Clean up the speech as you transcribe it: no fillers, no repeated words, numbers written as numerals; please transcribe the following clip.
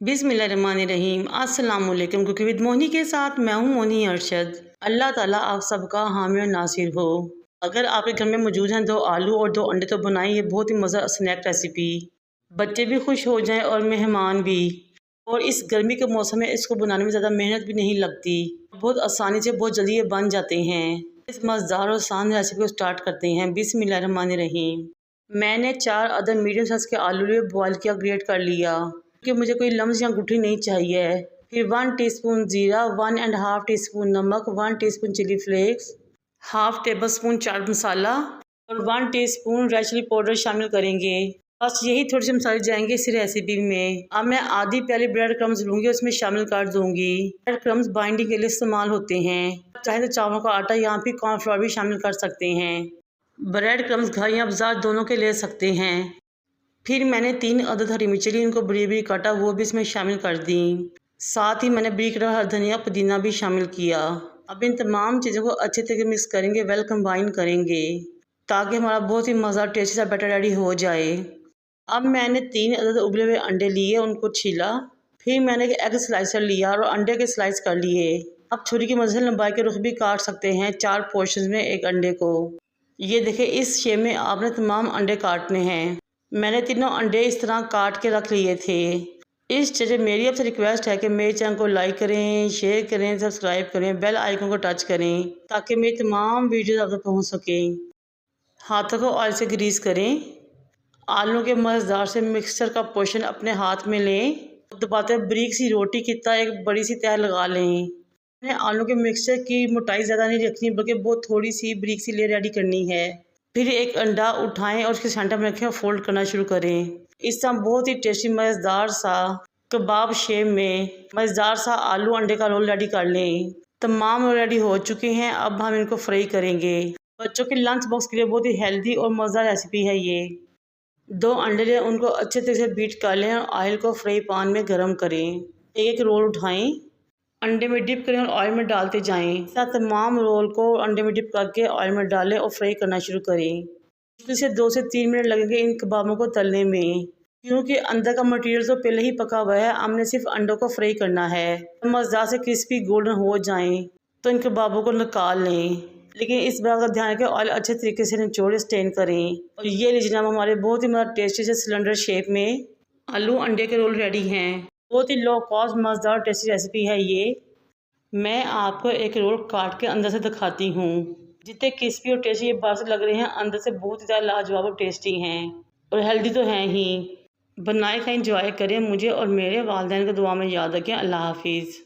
बिस्मिल्लाहिर्रहमानिर्रहीम। अस्सलाम वालेकुम। कुकिंग विद मोनी के साथ मैं हूँ मोनी अरशद। अल्लाह ताला आप सबका हामी और नासिर हो। अगर आपके घर में मौजूद हैं 2 आलू और 2 अंडे तो बनाइए ये बहुत ही मज़ा स्नैक रेसिपी। बच्चे भी खुश हो जाएं और मेहमान भी। और इस गर्मी के मौसम में इसको बनाने में ज़्यादा मेहनत भी नहीं लगती, बहुत आसानी से बहुत जल्दी ये बन जाते हैं। इस मज़ेदार और आसान रेसिपी को स्टार्ट करते हैं। बिस्मिल्लाहिर्रहमानिर्रहीम। मैंने 4 अदद मीडियम साइज़ के आलू बॉयल किया, ग्रेट कर लिया कि मुझे कोई लम्स या गुठली नहीं चाहिए। फिर 1 टीस्पून ज़ीरा, 1½ टीस्पून नमक, 1 teaspoon chilli flakes, half tablespoon chaat masala और 1 टीस्पून रेड चिली पाउडर शामिल करेंगे। बस यही थोड़े से मसाले जाएंगे इस रेसिपी में। अब मैं आधी प्याली ब्रेड क्रम्स लूँगी, उसमें शामिल कर दूँगी। ब्रेड क्रम्स बाइंडिंग के लिए इस्तेमाल होते हैं। चाहे तो चावल का आटा या फिर कॉर्नफ्लोर भी शामिल कर सकते हैं। ब्रेड क्रम्स घर या बाजार दोनों के ले सकते हैं। फिर मैंने 3 अदद हरी मिर्ची ली, इनको बड़ी बड़ी काटा, वो भी इसमें शामिल कर दी। साथ ही मैंने बारीक कटा हरा धनिया पुदीना भी शामिल किया। अब इन तमाम चीज़ों को अच्छे तरीके मिक्स करेंगे, वेल कंबाइन करेंगे ताकि हमारा बहुत ही मज़ा टेस्टी सा बैटर रेडी हो जाए। अब मैंने 3 अदद उबले हुए अंडे लिए, उनको छीला। फिर मैंने एक एग स्लाइसर लिया और अंडे के स्लाइस कर लिए। अब छुरी की मदद से लंबाई के रुख भी काट सकते हैं 4 पोर्शन में एक अंडे को। ये देखिए इस शेप में आपने तमाम अंडे काटने हैं। मैंने तीनों अंडे इस तरह काट के रख लिए थे। इस तरह मेरी आपसे रिक्वेस्ट है कि मेरे चैनल को लाइक करें, शेयर करें, सब्सक्राइब करें, बेल आइकन को टच करें ताकि मेरी तमाम वीडियोस आप तक पहुँच सकें। हाथों को ऑयल से ग्रीस करें। आलू के मज़ेदार से मिक्सचर का पोर्शन अपने हाथ में लें। दबाते बारीक सी रोटी की तरह एक बड़ी सी तह लगा लें। आलू के मिक्सचर की मोटाई ज़्यादा नहीं रखनी, बल्कि बहुत थोड़ी सी बारीक सी लेयर रेडी करनी है। फिर एक अंडा उठाएं और उसके सेंटर में रखें और फोल्ड करना शुरू करें। इस तरह बहुत ही टेस्टी मज़ेदार सा कबाब शेप में मज़ेदार सा आलू अंडे का रोल रेडी कर लें। तमाम रोल रेडी हो चुके हैं। अब हम इनको फ्राई करेंगे। बच्चों के लंच बॉक्स के लिए बहुत ही हेल्दी और मज़ेदार रेसिपी है ये। 2 अंडे लें, उनको अच्छे तरह से बीट कर लें और ऑयल को फ्राई पैन में गर्म करें। एक रोल उठाएं, अंडे में डिप करें और ऑयल में डालते जाएं। तमाम रोल को अंडे में डिप करके ऑयल में डालें और फ्राई करना शुरू करें। मुश्किल से 2 से 3 मिनट लगेंगे इन कबाबों को तलने में, क्योंकि अंदर का मटेरियल तो पहले ही पका हुआ है। हमने सिर्फ अंडों को फ्राई करना है। मज़ेदार से क्रिस्पी गोल्डन हो जाएं तो इन कबाबों को निकाल लें। लेकिन इस बात का ध्यान रखें ऑयल अच्छे तरीके से निचोड़े, स्टेन करें। और ये लीजिए जनाब, हमारे बहुत ही मज़ेदार टेस्टी से सिलेंडर शेप में आलू अंडे के रोल रेडी हैं। बहुत ही लो कॉस्ट मज़ेदार टेस्टी रेसिपी है ये। मैं आपको एक रोल काट के अंदर से दिखाती हूँ। जितने क्रिस्पी और टेस्टी ये बाहर से लग रहे हैं, अंदर से बहुत ही ज़्यादा लाजवाब और टेस्टी हैं और हेल्दी तो हैं ही। बनाए खाएं, एंजॉय करें। मुझे और मेरे वालिदैन को दुआ में याद रखें। अल्लाह हाफिज़।